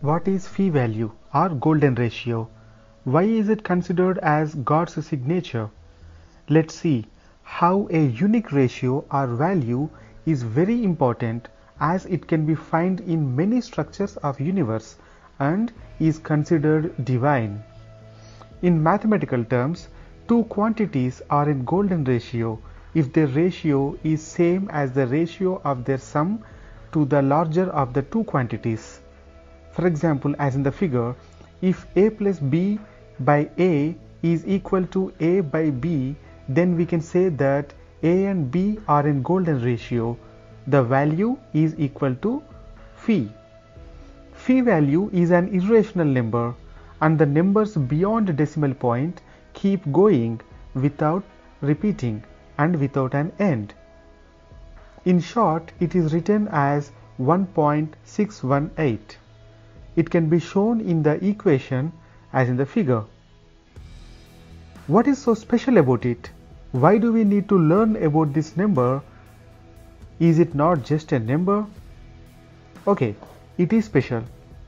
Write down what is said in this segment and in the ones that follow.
What is phi value or golden ratio? Why is it considered as God's signature? Let's see how a unique ratio or value is very important, as it can be found in many structures of universe and is considered divine. In mathematical terms, two quantities are in golden ratio if their ratio is same as the ratio of their sum to the larger of the two quantities. For example, as in the figure, if a plus b by a is equal to a by b, then we can say that a and b are in golden ratio. The value is equal to phi. Phi value is an irrational number, and the numbers beyond decimal point keep going without repeating and without an end. In short, it is written as 1.618. It can be shown in the equation as in the figure. What is so special about it? Why do we need to learn about this number? Is it not just a number? Okay, it is special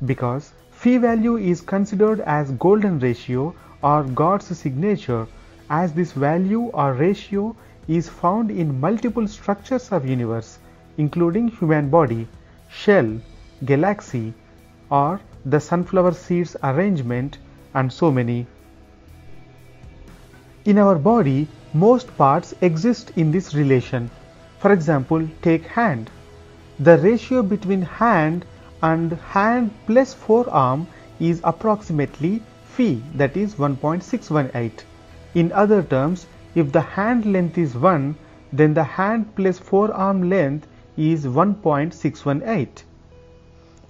because phi value is considered as golden ratio or God's signature, as this value or ratio is found in multiple structures of universe, including human body, shell, galaxy, or the sunflower seeds arrangement, and so many. In our body, most parts exist in this relation. For example, take hand. The ratio between hand and hand plus forearm is approximately phi, that is 1.618. In other terms, if the hand length is 1, then the hand plus forearm length is 1.618.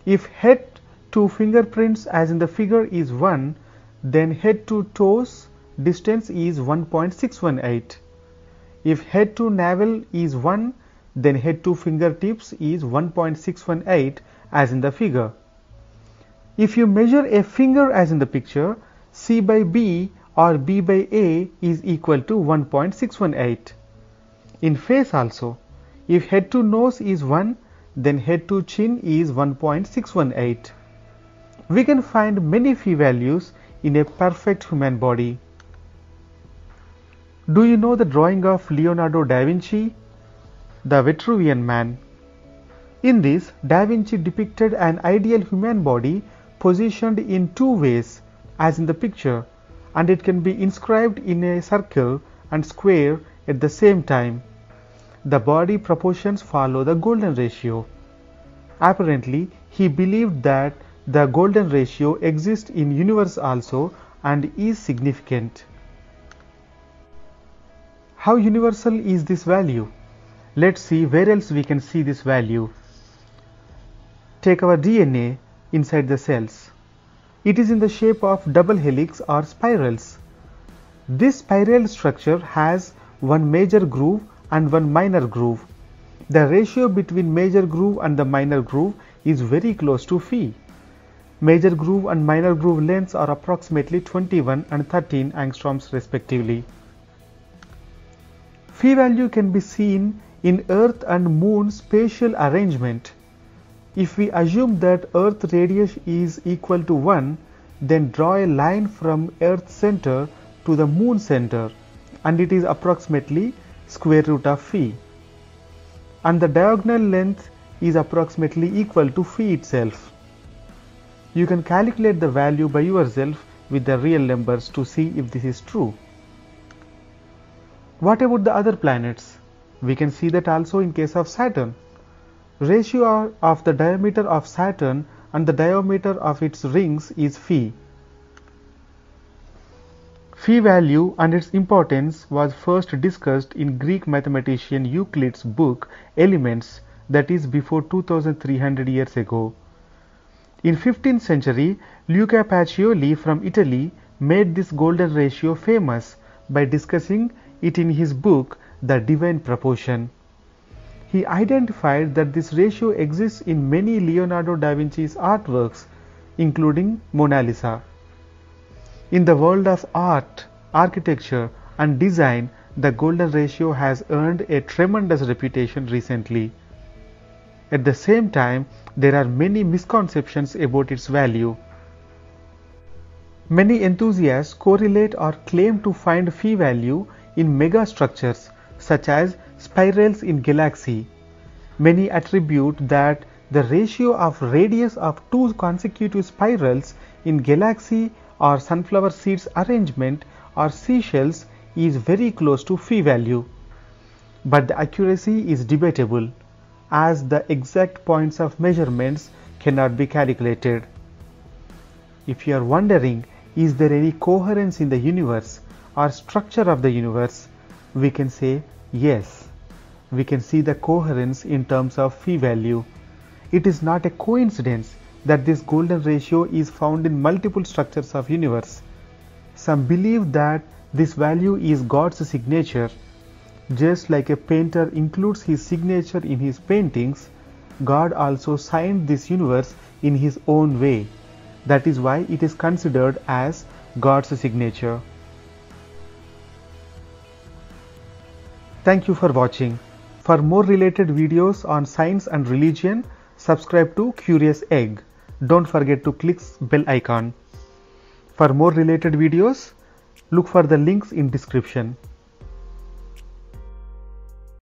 If head to fingerprints as in the figure is 1, then head to toes distance is 1.618. If head to navel is 1, then head to fingertips is 1.618 as in the figure. If you measure a finger as in the picture, C by B or B by A is equal to 1.618. In face also, if head to nose is 1, then head to chin is 1.618. We can find many phi values in a perfect human body. Do you know the drawing of Leonardo da Vinci, the Vitruvian Man? In this, da Vinci depicted an ideal human body positioned in two ways as in the picture, and it can be inscribed in a circle and square at the same time. The body proportions follow the golden ratio. Apparently, he believed that the golden ratio exists in universe also and is significant. How universal is this value? Let's see where else we can see this value. Take our DNA inside the cells. It is in the shape of double helix or spirals. This spiral structure has one major groove and one minor groove. The ratio between major groove and the minor groove is very close to phi. Major groove and minor groove lengths are approximately 21 and 13 angstroms respectively. Phi value can be seen in Earth and Moon spatial arrangement. If we assume that Earth radius is equal to 1, then draw a line from Earth center to the Moon center, and it is approximately square root of phi. And the diagonal length is approximately equal to phi itself. You can calculate the value by yourself with the real numbers to see if this is true. What about the other planets? We can see that also in case of Saturn. Ratio of the diameter of Saturn and the diameter of its rings is phi. Phi value and its importance was first discussed in Greek mathematician Euclid's book Elements, that is before 2300 years ago. In 15th century, Luca Pacioli from Italy made this golden ratio famous by discussing it in his book The Divine Proportion. He identified that this ratio exists in many Leonardo da Vinci's artworks, including Mona Lisa. In the world of art, architecture, and design, the golden ratio has earned a tremendous reputation recently. At the same time, there are many misconceptions about its value. Many enthusiasts correlate or claim to find phi value in megastructures such as spirals in galaxy. Many attribute that the ratio of radius of two consecutive spirals in galaxy or sunflower seeds arrangement or seashells is very close to phi value. But the accuracy is debatable, as the exact points of measurements cannot be calculated. If you are wondering, is there any coherence in the universe or structure of the universe, we can say yes. We can see the coherence in terms of phi value. It is not a coincidence that this golden ratio is found in multiple structures of universe. Some believe that this value is God's signature. Just like a painter includes his signature in his paintings, God also signed this universe in his own way. That is why it is considered as God's signature. Thank you for watching. For more related videos on science and religion, subscribe to Curious Egg. Don't forget to click bell icon. For more related videos, look for the links in description.